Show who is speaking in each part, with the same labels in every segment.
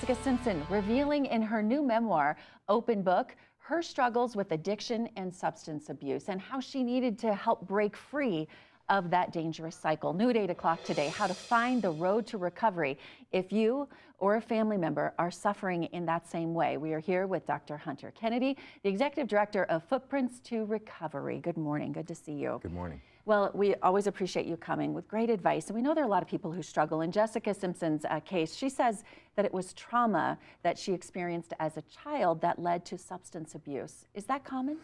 Speaker 1: Jessica Simpson revealing in her new memoir, Open Book, her struggles with addiction and substance abuse and how she needed to help break free of that dangerous cycle. New at 8 o'clock today, how to find the road to recovery if you or a family member are suffering in that same way. We are here with Dr. Hunter Kennedy, the Executive Director of Footprints to Recovery. Good morning. Good to see you.
Speaker 2: Good morning.
Speaker 1: Well, we always appreciate you coming with great advice. And we know there are a lot of people who struggle. In Jessica Simpson's case, she says that it was trauma that she experienced as a child that led to substance abuse. Is that common?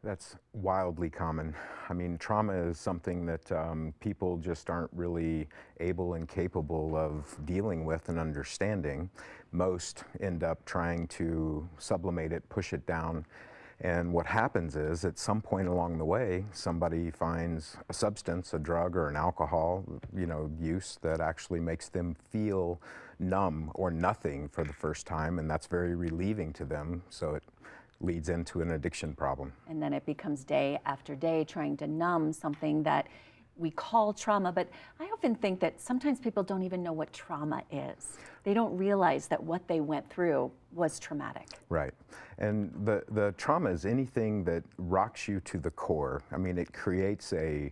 Speaker 2: That's wildly common. I mean, trauma is something that people just aren't really able and capable of dealing with and understanding. Most end up trying to sublimate it, push it down. And what happens is, at some point along the way, somebody finds a substance, a drug or an alcohol, use that actually makes them feel numb or nothing for the first time, and that's very relieving to them. So it leads into an addiction problem.
Speaker 1: And then it becomes day after day trying to numb something that we call trauma. But I often think that sometimes people don't even know what trauma is. They don't realize that what they went through was traumatic.
Speaker 2: Right. And the trauma is anything that rocks you to the core. I mean, it creates a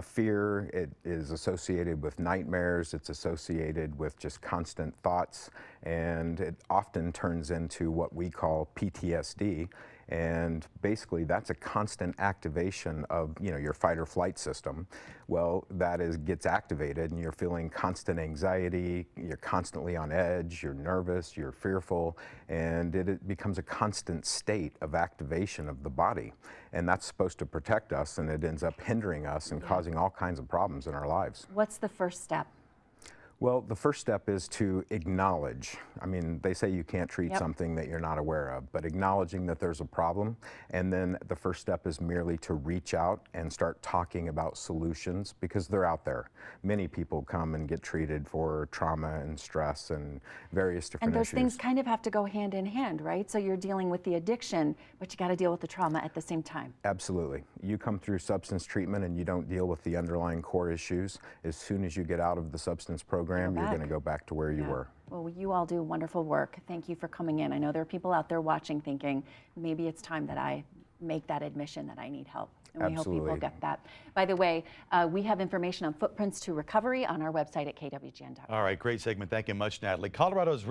Speaker 2: fear. It is associated with nightmares. It's associated with just constant thoughts. And it often turns into what we call PTSD. And basically that's a constant activation of your fight or flight system. Well, gets activated and you're feeling constant anxiety, you're constantly on edge, you're nervous, you're fearful, and it becomes a constant state of activation of the body. And that's supposed to protect us, and it ends up hindering us and causing all kinds of problems in our lives.
Speaker 1: What's the first step?
Speaker 2: Well, the first step is to acknowledge. I mean, they say you can't treat something that you're not aware of, but acknowledging that there's a problem. And then the first step is merely to reach out and start talking about solutions, because they're out there. Many people come and get treated for trauma and stress and various different issues.
Speaker 1: And those things kind of have to go hand in hand, right? So you're dealing with the addiction, but you got to deal with the trauma at the same time.
Speaker 2: Absolutely. You come through substance treatment and you don't deal with the underlying core issues. As soon as you get out of the substance program, you're going to go back to where you were.
Speaker 1: Well, you all do wonderful work. Thank you for coming in. I know there are people out there watching thinking, maybe it's time that I make that admission that I need help. And we hope people get that. By the way, we have information on Footprints to Recovery on our website at kwgn.com.
Speaker 3: All right, great segment. Thank you much, Natalie. Colorado's